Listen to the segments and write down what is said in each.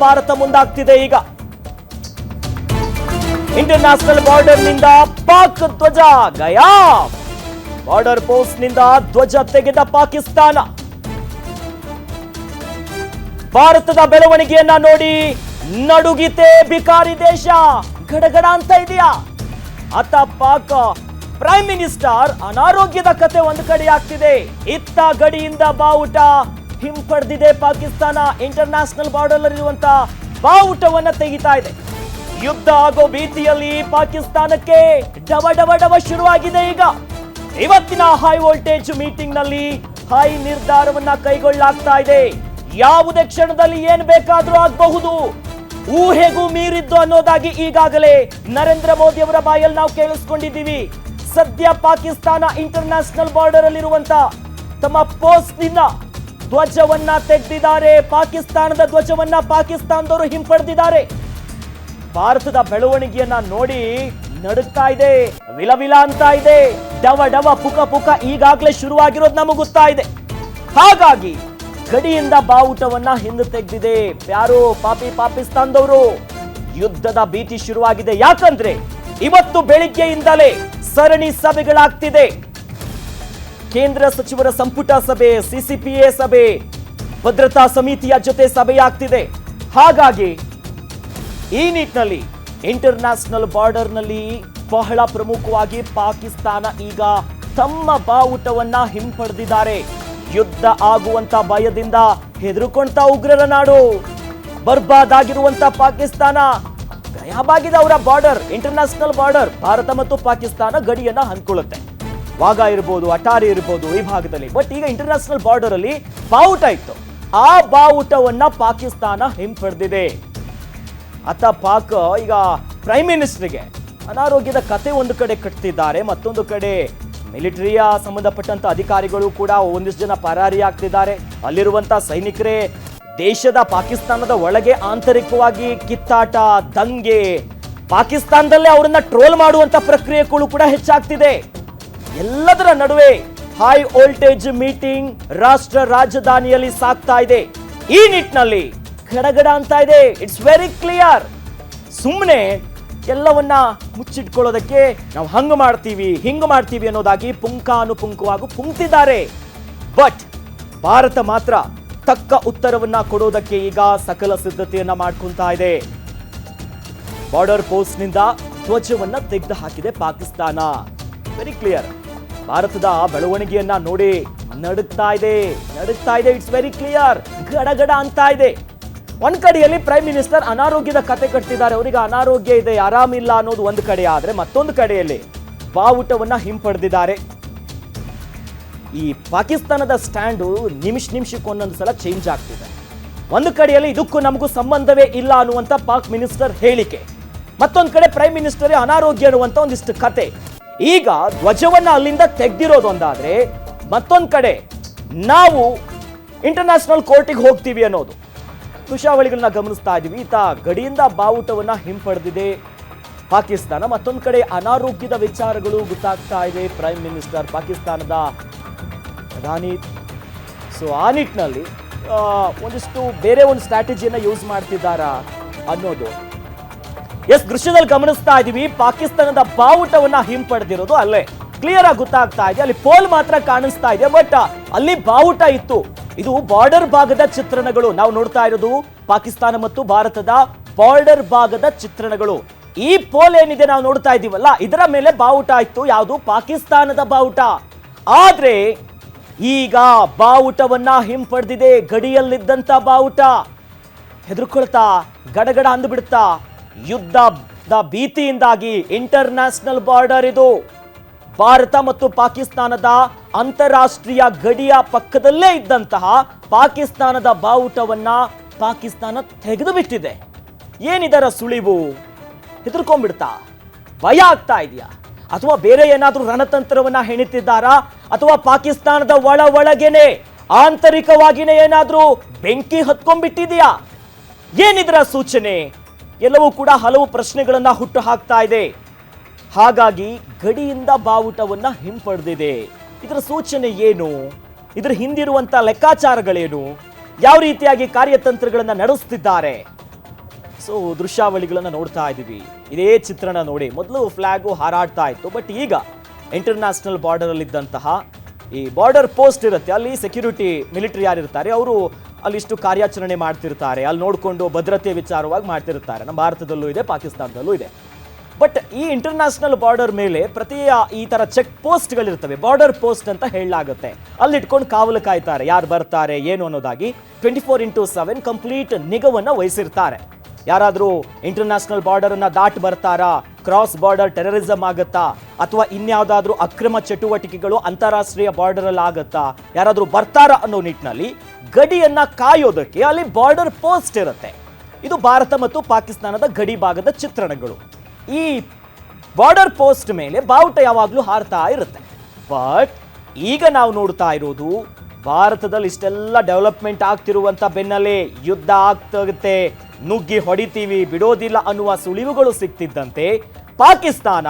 ಭಾರತ ಮುಂದಾಗ್ತಿದೆ. ಈಗ international border ನಿಂದ ಪಾಕ್ ಧ್ವಜ ಗಯಾಬ್. ಬಾರ್ಡರ್ ಪೋಸ್ಟ್ ನಿಂದ ಧ್ವಜ ತೆಗೆದ ಪಾಕಿಸ್ತಾನ. ಭಾರತದ ಬೆಳವಣಿಗೆಯನ್ನ ನೋಡಿ ನಡುಗಿತೆ ಬಿಕಾರಿ ದೇಶ. ಗಡಗಡ ಅಂತ ಇದೆಯಾ? ಅತ್ತ ಪಾಕ್ ಪ್ರೈಮ್ ಮಿನಿಸ್ಟರ್ ಅನಾರೋಗ್ಯದ ಕತೆ ಒಂದು ಕಡೆ ಆಗ್ತಿದೆ. ಇತ್ತ ಗಡಿಯಿಂದ ಬಾವುಟ ಹಿಂಪಡೆದಿದೆ ಪಾಕಿಸ್ತಾನ. ಇಂಟರ್ನ್ಯಾಷನಲ್ ಬಾರ್ಡರ್ ಇರುವಂತ ಬಾವುಟವನ್ನ ತೆಗಿತಾ ಇದೆ. ಯುದ್ಧ ಆಗೋ ಭೀತಿಯಲ್ಲಿ ಪಾಕಿಸ್ತಾನಕ್ಕೆ ಡವ ಡವ ಡವ ಶುರುವಾಗಿದೆ. ಈಗ ಇವತ್ತಿನ ಹೈ ವೋಲ್ಟೇಜ್ ಮೀಟಿಂಗ್ ನಲ್ಲಿ ಹೈ ನಿರ್ಧಾರವನ್ನ ಕೈಗೊಳ್ಳಲಾಗ್ತಾ ಇದೆ. ಯಾವುದೇ ಕ್ಷಣದಲ್ಲಿ ಏನ್ ಬೇಕಾದ್ರೂ ಆಗಬಹುದು, ಊಹೆಗೂ ಮೀರಿದ್ದು ಅನ್ನೋದಾಗಿ ಈಗಾಗಲೇ ನರೇಂದ್ರ ಮೋದಿ ಅವರ ಬಾಯಲ್ಲಿ ನಾವು ಕೇಳಿಸ್ಕೊಂಡಿದ್ದೀವಿ. ಸದ್ಯ ಪಾಕಿಸ್ತಾನ ಇಂಟರ್ನ್ಯಾಷನಲ್ ಬಾರ್ಡರ್ ಅಲ್ಲಿರುವಂತ ತಮ್ಮ ಪೋಸ್ಟ್ ನಿಂದ ಧ್ವಜವನ್ನ ತೆಗೆದಿದ್ದಾರೆ. ಪಾಕಿಸ್ತಾನದ ಧ್ವಜವನ್ನ ಪಾಕಿಸ್ತಾನದವರು ಹಿಂಪಡೆದಿದ್ದಾರೆ. ಭಾರತದ ಬೆಳವಣಿಗೆಯನ್ನ ನೋಡಿ ನಡುಗ್ತಾ ಇದೆ, ವಿಲವಿಲ ಅಂತ ಇದೆ, ಡವ ಡವ ಪುಕ ಪುಕ ಈಗಾಗಲೇ ಶುರುವಾಗಿರೋದು ನಮಗೆ ಗೊತ್ತಾ ಇದೆ. ಹಾಗಾಗಿ ಗಡಿಯಿಂದ ಬಾವುಟವನ್ನ ಹಿಂದೆ ತೆಗೆದಿದೆ ಯಾರು? ಪಾಕಿಸ್ತಾನದವರು. ಯುದ್ಧದ ಭೀತಿ ಶುರುವಾಗಿದೆ. ಯಾಕಂದ್ರೆ ಇವತ್ತು ಬೆಳಿಗ್ಗೆಯಿಂದಲೇ ಸರಣಿ ಸಭೆಗಳಾಗ್ತಿದೆ. ಕೇಂದ್ರ ಸಚಿವರ ಸಂಪುಟ ಸಭೆ, ಸಿಸಿಪಿಎ ಸಭೆ, ಭದ್ರತಾ ಸಮಿತಿಯ ಜೊತೆ ಸಭೆಯಾಗ್ತಿದೆ. ಹಾಗಾಗಿ ಈ ನಿಟ್ಟಿನಲ್ಲಿ ಇಂಟರ್ನ್ಯಾಷನಲ್ ಬಾರ್ಡರ್ ನಲ್ಲಿ ಬಹಳ ಪ್ರಮುಖವಾಗಿ ಪಾಕಿಸ್ತಾನ ಈಗ ತಮ್ಮ ಬಾವುಟವನ್ನ ಹಿಂಪಡೆದಿದ್ದಾರೆ. ಯುದ್ಧ ಆಗುವಂತ ಭಯದಿಂದ ಹೆದರುಕೊಂತ ಉಗ್ರರ ನಾಡು, ಬರ್ಬಾದ್ ಆಗಿರುವಂತ ಪಾಕಿಸ್ತಾನ, ಗಯಾಬಾಗಿದೆ ಅವರ ಬಾರ್ಡರ್. ಇಂಟರ್ನ್ಯಾಷನಲ್ ಬಾರ್ಡರ್ ಭಾರತ ಮತ್ತು ಪಾಕಿಸ್ತಾನ ಗಡಿಯನ್ನ ಹಂಚ್ಕೊಳ್ಳುತ್ತೆ. ವಾಘಾ ಇರ್ಬೋದು, ಅಟಾರಿ ಇರ್ಬೋದು ಈ ಭಾಗದಲ್ಲಿ. ಬಟ್ ಈಗ ಇಂಟರ್ನ್ಯಾಷನಲ್ ಬಾರ್ಡರ್ ಅಲ್ಲಿ ಬಾವುಟ ಇತ್ತು. ಆ ಬಾವುಟವನ್ನ ಪಾಕಿಸ್ತಾನ ಹಿಂಪಡೆದಿದೆ. ಅತ್ತ ಪಾಕ್ ಈಗ ಪ್ರೈಮ್ ಮಿನಿಸ್ಟರ್ಗೆ ಅನಾರೋಗ್ಯದ ಕತೆ ಒಂದು ಕಡೆ ಕಟ್ತಿದ್ದಾರೆ, ಮತ್ತೊಂದು ಕಡೆ ಮಿಲಿಟರಿಯ ಸಂಬಂಧಪಟ್ಟಂತ ಅಧಿಕಾರಿಗಳು ಕೂಡ ಒಂದಿಷ್ಟು ಜನ ಪರಾರಿ ಆಗ್ತಿದ್ದಾರೆ. ಅಲ್ಲಿರುವಂತ ಸೈನಿಕರೇ ದೇಶದ ಪಾಕಿಸ್ತಾನದ ಒಳಗೆ ಆಂತರಿಕವಾಗಿ ಕಿತ್ತಾಟ, ದಂಗೆ, ಪಾಕಿಸ್ತಾನದಲ್ಲೇ ಅವರನ್ನ ಟ್ರೋಲ್ ಮಾಡುವಂತ ಪ್ರಕ್ರಿಯೆಗಳು ಕೂಡ ಹೆಚ್ಚಾಗ್ತಿದೆ. ಎಲ್ಲದರ ನಡುವೆ ಹೈ ವೋಲ್ಟೇಜ್ ಮೀಟಿಂಗ್ ರಾಷ್ಟ್ರ ರಾಜಧಾನಿಯಲ್ಲಿ ಸಾಗ್ತಾ ಇದೆ. ಈ ನಿಟ್ಟಿನಲ್ಲಿ ಗಡಗಡ ಅಂತ ಇದೆ. It's very clear. ಸುಮ್ಮನೆ ಎಲ್ಲವನ್ನ ಮುಚ್ಚಿಟ್ಕೊಳ್ಳೋದಕ್ಕೆ ನಾವು ಹಂಗ ಮಾಡ್ತೀವಿ ಹಿಂಗ ಮಾಡ್ತೀವಿ ಅನ್ನೋದಾಗಿ ಪುಂಖಾನುಪುಂಖವಾಗಿ ಪುಂಕ್ತಿದ್ದಾರೆ. ಬಟ್ ಭಾರತ ಮಾತ್ರ ತಕ್ಕ ಉತ್ತರವನ್ನ ಕೊಡೋದಕ್ಕೆ ಈಗ ಸಕಲ ಸಿದ್ಧತೆಯನ್ನ ಮಾಡ್ಕೊಂತಾ ಇದೆ. ಬಾರ್ಡರ್ ಪೋಸ್ಟ್ ನಿಂದ ಧ್ವಜವನ್ನ ತೆಗೆದು ಹಾಕಿದೆ ಪಾಕಿಸ್ತಾನ. Very clear. ಭಾರತದ ಬೆಳವಣಿಗೆಯನ್ನ ನೋಡಿ ನಡುಗ್ತಾ ಇದೆ. It's very clear. ಗಡಗಡ ಅಂತ ಇದೆ. ಒಂದ್ ಕಡೆಯಲ್ಲಿ ಪ್ರೈಮ್ ಮಿನಿಸ್ಟರ್ ಅನಾರೋಗ್ಯದ ಕತೆ ಕಟ್ತಿದ್ದಾರೆ. ಅವರಿಗೆ ಅನಾರೋಗ್ಯ ಇದೆ, ಆರಾಮಿಲ್ಲ ಅನ್ನೋದು ಒಂದು ಕಡೆ ಆದ್ರೆ, ಮತ್ತೊಂದು ಕಡೆಯಲ್ಲಿ ಬಾವುಟವನ್ನ ಹಿಂಪಡೆದಿದ್ದಾರೆ. ಈ ಪಾಕಿಸ್ತಾನದ ಸ್ಟ್ಯಾಂಡು ನಿಮಿಷಕ್ಕೆ ಒಂದೊಂದು ಸಲ ಚೇಂಜ್ ಆಗ್ತಿದೆ. ಒಂದು ಕಡೆಯಲ್ಲಿ ಇದಕ್ಕೂ ನಮಗೂ ಸಂಬಂಧವೇ ಇಲ್ಲ ಅನ್ನುವಂತ ಪಾಕ್ ಮಿನಿಸ್ಟರ್ ಹೇಳಿಕೆ, ಮತ್ತೊಂದು ಕಡೆ ಪ್ರೈಮ್ ಮಿನಿಸ್ಟರ್ ಅನಾರೋಗ್ಯ ಅನ್ನುವಂತ ಒಂದಿಷ್ಟು ಕತೆ. ಈಗ ಧ್ವಜವನ್ನ ಅಲ್ಲಿಂದ ತೆಗೆದಿರೋದೊಂದಾದ್ರೆ, ಮತ್ತೊಂದು ಕಡೆ ನಾವು ಇಂಟರ್ನ್ಯಾಷನಲ್ ಕೋರ್ಟಿಗೆ ಹೋಗ್ತೀವಿ ಅನ್ನೋದು ದೃಶ್ಯಾವಳಿಗಳನ್ನ ಗಮನಿಸ್ತಾ ಇದೀವಿ. ಈತ ಗಡಿಯಿಂದ ಬಾವುಟವನ್ನ ಹಿಂಪಡೆದಿದೆ ಪಾಕಿಸ್ತಾನ. ಮತ್ತೊಂದು ಕಡೆ ಅನಾರೋಗ್ಯದ ವಿಚಾರಗಳು ಗೊತ್ತಾಗ್ತಾ ಇದೆ. ಪ್ರೈಮ್ ಮಿನಿಸ್ಟರ್ ಪಾಕಿಸ್ತಾನದ ಪ್ರಧಾನಿ. ಸೊ ಆ ನಿಟ್ಟಿನಲ್ಲಿ ಒಂದಿಷ್ಟು ಬೇರೆ ಒಂದು ಸ್ಟ್ರಾಟಜಿಯನ್ನ ಯೂಸ್ ಮಾಡ್ತಿದ್ದಾರಾ ಅನ್ನೋದು ದೃಶ್ಯದಲ್ಲಿ ಗಮನಿಸ್ತಾ ಇದೀವಿ. ಪಾಕಿಸ್ತಾನದ ಬಾವುಟವನ್ನ ಹಿಂಪಡೆದಿರೋದು ಅಲ್ಲೇ ಕ್ಲಿಯರ್ ಆಗಿ ಗೊತ್ತಾಗ್ತಾ ಇದೆ. ಅಲ್ಲಿ ಪೋಲ್ ಮಾತ್ರ ಕಾಣಿಸ್ತಾ ಇದೆ, ಬಟ್ ಅಲ್ಲಿ ಬಾವುಟ ಇತ್ತು. ಇದು ಬಾರ್ಡರ್ ಭಾಗದ ಚಿತ್ರಣಗಳು. ನಾವು ನೋಡ್ತಾ ಇರೋದು ಪಾಕಿಸ್ತಾನ ಮತ್ತು ಭಾರತದ ಬಾರ್ಡರ್ ಭಾಗದ ಚಿತ್ರಣಗಳು. ಈ ಪೋಲ್ ಏನಿದೆ ನಾವು ನೋಡ್ತಾ ಇದೀವಲ್ಲ, ಇದರ ಮೇಲೆ ಬಾವುಟ ಇತ್ತು. ಯಾವುದು? ಪಾಕಿಸ್ತಾನದ ಬಾವುಟ. ಆದ್ರೆ ಈಗ ಬಾವುಟವನ್ನ ಹಿಂಪಡೆದಿದೆ. ಗಡಿಯಲ್ಲಿದ್ದಂತ ಬಾವುಟ ಹೆದರ್ಕೊಳ್ತಾ ಗಡಗಡ ಅಂದ್ಬಿಡ್ತಾ. ಯುದ್ಧದ ಭೀತಿಯಿಂದಾಗಿ ಇಂಟರ್ನ್ಯಾಷನಲ್ ಬಾರ್ಡರ್ ಇದು ಭಾರತ ಮತ್ತು ಪಾಕಿಸ್ತಾನದ ಅಂತಾರಾಷ್ಟ್ರೀಯ ಗಡಿಯ ಪಕ್ಕದಲ್ಲೇ ಇದ್ದಂತಹ ಪಾಕಿಸ್ತಾನದ ಬಾವುಟವನ್ನ ಪಾಕಿಸ್ತಾನ ತೆಗೆದು ಬಿಟ್ಟಿದೆ. ಏನಿದರ ಸುಳಿವು? ಹೆದರ್ಕೊಂಡ್ಬಿಡ್ತಾ? ಭಯ ಆಗ್ತಾ ಇದೆಯಾ? ಅಥವಾ ಬೇರೆ ಏನಾದ್ರೂ ರಣತಂತ್ರವನ್ನ ಹೆಣಿತಿದ್ದಾರಾ? ಅಥವಾ ಪಾಕಿಸ್ತಾನದ ಒಳಗೇನೆ ಆಂತರಿಕವಾಗಿನೇ ಏನಾದ್ರೂ ಬೆಂಕಿ ಹತ್ಕೊಂಡ್ಬಿಟ್ಟಿದೆಯಾ? ಏನಿದರ ಸೂಚನೆ? ಎಲ್ಲವೂ ಕೂಡ ಹಲವು ಪ್ರಶ್ನೆಗಳನ್ನ ಹುಟ್ಟು ಹಾಕ್ತಾ ಇದೆ. ಹಾಗಾಗಿ ಗಡಿಯಿಂದ ಬಾವುಟವನ್ನ ಹಿಂಪಡೆದಿದೆ. ಇದರ ಸೂಚನೆ ಏನು? ಇದರ ಹಿಂದಿರುವಂತ ಲೆಕ್ಕಾಚಾರಗಳೇನು? ಯಾವ ರೀತಿಯಾಗಿ ಕಾರ್ಯತಂತ್ರಗಳನ್ನ ನಡೆಸುತ್ತಿದ್ದಾರೆ? ಸೊ ದೃಶ್ಯಾವಳಿಗಳನ್ನು ನೋಡ್ತಾ ಇದ್ದೀವಿ. ಇದೇ ಚಿತ್ರಣ ನೋಡಿ, ಮೊದಲು ಫ್ಲಾಗು ಹಾರಾಡ್ತಾ ಇತ್ತು, ಬಟ್ ಈಗ ಇಂಟರ್ನ್ಯಾಷನಲ್ ಬಾರ್ಡರಲ್ಲಿದ್ದಂತಹ ಈ ಬಾರ್ಡರ್ ಪೋಸ್ಟ್ ಇರುತ್ತೆ, ಅಲ್ಲಿ ಸೆಕ್ಯೂರಿಟಿ ಮಿಲಿಟರಿ ಯಾರಿರ್ತಾರೆ ಅವರು ಅಲ್ಲಿಷ್ಟು ಕಾರ್ಯಾಚರಣೆ ಮಾಡ್ತಿರ್ತಾರೆ, ಅಲ್ಲಿ ನೋಡಿಕೊಂಡು ಭದ್ರತೆ ವಿಚಾರವಾಗಿ ಮಾಡ್ತಿರ್ತಾರೆ. ನಮ್ಮ ಭಾರತದಲ್ಲೂ ಇದೆ, ಪಾಕಿಸ್ತಾನದಲ್ಲೂ ಇದೆ. ಬಟ್ ಈ ಇಂಟರ್ನ್ಯಾಷನಲ್ ಬಾರ್ಡರ್ ಮೇಲೆ ಪ್ರತಿಯ ಈ ಥರ ಚೆಕ್ ಪೋಸ್ಟ್ಗಳಿರ್ತವೆ, ಬಾರ್ಡರ್ ಪೋಸ್ಟ್ ಅಂತ ಹೇಳಲಾಗುತ್ತೆ. ಅಲ್ಲಿ ಇಟ್ಕೊಂಡು ಕಾವಲು ಕಾಯ್ತಾರೆ, ಯಾರು ಬರ್ತಾರೆ ಏನು ಅನ್ನೋದಾಗಿ 24x7 ಕಂಪ್ಲೀಟ್ ನಿಗಾವನ್ನು ವಹಿಸಿರ್ತಾರೆ. ಯಾರಾದರೂ ಇಂಟರ್ನ್ಯಾಷನಲ್ ಬಾರ್ಡರನ್ನು ದಾಟಿ ಬರ್ತಾರಾ, ಕ್ರಾಸ್ ಬಾರ್ಡರ್ ಟೆರರಿಸಮ್ ಆಗುತ್ತಾ, ಅಥವಾ ಇನ್ಯಾವುದಾದ್ರೂ ಅಕ್ರಮ ಚಟುವಟಿಕೆಗಳು ಅಂತಾರಾಷ್ಟ್ರೀಯ ಬಾರ್ಡರಲ್ಲಿ ಆಗುತ್ತಾ, ಯಾರಾದರೂ ಬರ್ತಾರಾ ಅನ್ನೋ ನಿಟ್ಟಿನಲ್ಲಿ ಗಡಿಯನ್ನ ಕಾಯೋದಕ್ಕೆ ಅಲ್ಲಿ ಬಾರ್ಡರ್ ಪೋಸ್ಟ್ ಇರುತ್ತೆ. ಇದು ಭಾರತ ಮತ್ತು ಪಾಕಿಸ್ತಾನದ ಗಡಿ ಭಾಗದ ಚಿತ್ರಣಗಳು. ಈ ಬಾರ್ಡರ್ ಪೋಸ್ಟ್ ಮೇಲೆ ಬಾವುಟ ಯಾವಾಗಲೂ ಹಾರ್ತಾ ಇರುತ್ತೆ. ಬಟ್ ಈಗ ನಾವು ನೋಡ್ತಾ ಇರೋದು, ಭಾರತದಲ್ಲಿ ಇಷ್ಟೆಲ್ಲ ಡೆವಲಪ್ಮೆಂಟ್ ಆಗ್ತಿರುವಂಥ ಬೆನ್ನಲ್ಲೇ ಯುದ್ಧ ಆಗ್ತಾಗುತ್ತೆ, ನುಗ್ಗಿ ಹೊಡಿತೀವಿ ಬಿಡೋದಿಲ್ಲ ಅನ್ನುವ ಸುಳಿವುಗಳು ಸಿಗ್ತಿದ್ದಂತೆ ಪಾಕಿಸ್ತಾನ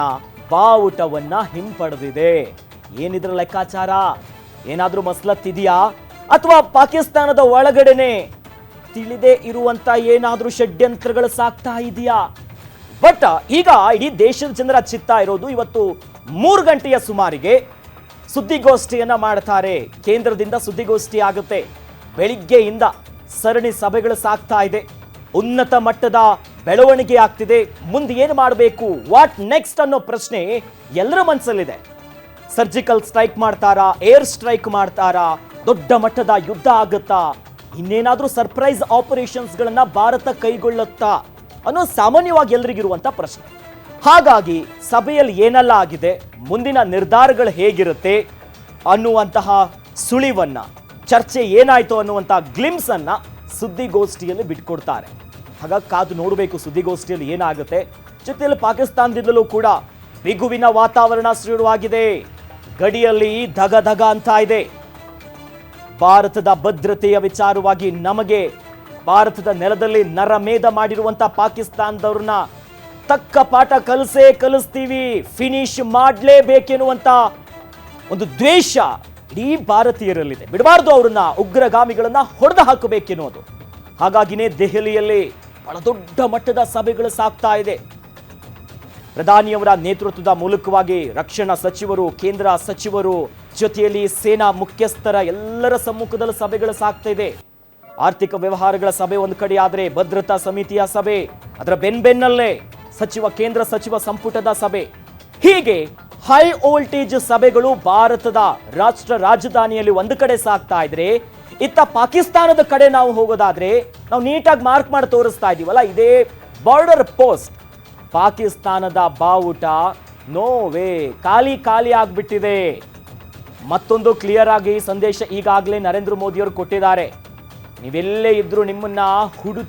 ಬಾವುಟವನ್ನ ಹಿಂಪಡೆದಿದೆ. ಏನಿದ್ರ ಲೆಕ್ಕಾಚಾರ? ಏನಾದರೂ ಮಸಲತ್ತಿದೆಯಾ, ಅಥವಾ ಪಾಕಿಸ್ತಾನದ ಒಳಗಡೆನೆ ತಿಳಿದೇ ಇರುವಂತ ಏನಾದರೂ ಷಡ್ಯಂತ್ರಗಳು ಸಾಕ್ತಾ ಇದೆಯಾ? ಬಟ್ ಈಗ ಇಡೀ ದೇಶದ ಜನರ ಚಿತ್ತ ಇರೋದು, ಇವತ್ತು 3 ಗಂಟೆಯ ಸುಮಾರಿಗೆ ಸುದ್ದಿಗೋಷ್ಠಿಯನ್ನ ಮಾಡ್ತಾರೆ. ಕೇಂದ್ರದಿಂದ ಸುದ್ದಿಗೋಷ್ಠಿ ಆಗುತ್ತೆ. ಬೆಳಿಗ್ಗೆಯಿಂದ ಸರಣಿ ಸಭೆಗಳು ಸಾಗ್ತಾ ಇದೆ, ಉನ್ನತ ಮಟ್ಟದ ಬೆಳವಣಿಗೆ ಆಗ್ತಿದೆ. ಮುಂದೆ ಏನು ಮಾಡಬೇಕು, ವಾಟ್ ನೆಕ್ಸ್ಟ್ ಅನ್ನೋ ಪ್ರಶ್ನೆ ಎಲ್ಲರ ಮನಸ್ಸಲ್ಲಿದೆ. ಸರ್ಜಿಕಲ್ ಸ್ಟ್ರೈಕ್ ಮಾಡ್ತಾರಾ, ಏರ್ ಸ್ಟ್ರೈಕ್ ಮಾಡ್ತಾರಾ, ದೊಡ್ಡ ಮಟ್ಟದ ಯುದ್ಧ ಆಗುತ್ತಾ, ಇನ್ನೇನಾದ್ರೂ ಸರ್ಪ್ರೈಸ್ ಆಪರೇಷನ್ಸ್ಗಳನ್ನ ಭಾರತ ಕೈಗೊಳ್ಳುತ್ತಾ ಅನ್ನೋ ಸಾಮಾನ್ಯವಾಗಿ ಎಲ್ರಿಗಿರುವಂತ ಪ್ರಶ್ನೆ. ಹಾಗಾಗಿ ಸಭೆಯಲ್ಲಿ ಏನೆಲ್ಲ ಆಗಿದೆ, ಮುಂದಿನ ನಿರ್ಧಾರಗಳು ಹೇಗಿರುತ್ತೆ ಅನ್ನುವಂತಹ ಸುಳಿವನ್ನ, ಚರ್ಚೆ ಏನಾಯ್ತು ಅನ್ನುವಂತಹ ಗ್ಲಿಮ್ಸ್ ಅನ್ನ ಸುದ್ದಿಗೋಷ್ಠಿಯಲ್ಲಿ ಬಿಟ್ಕೊಡ್ತಾರೆ. ಹಾಗಾಗಿ ಕಾದು ನೋಡಬೇಕು ಸುದ್ದಿಗೋಷ್ಠಿಯಲ್ಲಿ ಏನಾಗುತ್ತೆ. ಜೊತೆಯಲ್ಲಿ ಪಾಕಿಸ್ತಾನದಿಂದಲೂ ಕೂಡ ಬಿಗುವಿನ ವಾತಾವರಣ ಶುರುವಾಗಿದೆ. ಗಡಿಯಲ್ಲಿ ಧಗ ಧಗ ಅಂತ ಇದೆ. ಭಾರತದ ಭದ್ರತೆಯ ವಿಚಾರವಾಗಿ ನಮಗೆ ಭಾರತದ ನೆಲದಲ್ಲಿ ನರಮೇಧ ಮಾಡಿರುವಂತ ಪಾಕಿಸ್ತಾನದವ್ರನ್ನ ತಕ್ಕ ಪಾಠ ಕಲಿಸ್ತೀವಿ, ಫಿನಿಶ್ ಮಾಡಲೇಬೇಕೆನ್ನುವಂತ ಒಂದು ದ್ವೇಷ ಇಡೀ ಭಾರತೀಯರಲ್ಲಿದೆ. ಬಿಡಬಾರ್ದು, ಅವ್ರನ್ನ ಉಗ್ರಗಾಮಿಗಳನ್ನ ಹೊಡೆದು ಹಾಕಬೇಕೆನ್ನುವುದು. ಹಾಗಾಗಿನೇ ದೆಹಲಿಯಲ್ಲಿ ಬಹಳ ದೊಡ್ಡ ಮಟ್ಟದ ಸಭೆಗಳು ಸಾಗ್ತಾ ಇದೆ. ಪ್ರಧಾನಿಯವರ ನೇತೃತ್ವದ ಮೂಲಕವಾಗಿ ರಕ್ಷಣಾ ಸಚಿವರು, ಕೇಂದ್ರ ಸಚಿವರು, ಜೊತೆಯಲ್ಲಿ ಸೇನಾ ಮುಖ್ಯಸ್ಥರ ಎಲ್ಲರ ಸಮ್ಮುಖದಲ್ಲಿ ಸಭೆಗಳು ಸಾಗ್ತಾ ಇದೆ. ಆರ್ಥಿಕ ವ್ಯವಹಾರಗಳ ಸಭೆ ಒಂದು ಕಡೆ ಆದರೆ, ಭದ್ರತಾ ಸಮಿತಿಯ ಸಭೆ, ಅದರ ಬೆನ್ನಲ್ಲೇ ಕೇಂದ್ರ ಸಚಿವ ಸಂಪುಟದ ಸಭೆ, ಹೀಗೆ ಹೈ ವೋಲ್ಟೇಜ್ ಸಭೆಗಳು ಭಾರತದ ರಾಷ್ಟ್ರ ರಾಜಧಾನಿಯಲ್ಲಿ ಒಂದು ಕಡೆ ಸಾಗ್ತಾ ಇದ್ರೆ, ಇತ್ತ ಪಾಕಿಸ್ತಾನದ ಕಡೆ ನಾವು ಹೋಗೋದಾದ್ರೆ, ನಾವು ನೀಟಾಗಿ ಮಾರ್ಕ್ ಮಾಡಿ ತೋರಿಸ್ತಾ ಇದೀವಲ್ಲ, ಇದೇ ಬಾರ್ಡರ್ ಪೋಸ್ಟ್ ಪಾಕಿಸ್ತಾನದ ಬಾವುಟ ನೋವೇ ಖಾಲಿ ಆಗ್ಬಿಟ್ಟಿದೆ. ಮತ್ತೊಂದು ಕ್ಲಿಯರ್ ಆಗಿ ಸಂದೇಶ ಈಗಾಗಲೇ ನರೇಂದ್ರ ಮೋದಿ ಅವರು ಕೊಟ್ಟಿದ್ದಾರೆ. ನೀವೆಲ್ಲೇ ಇದ್ರೂ ನಿಮ್ಮನ್ನ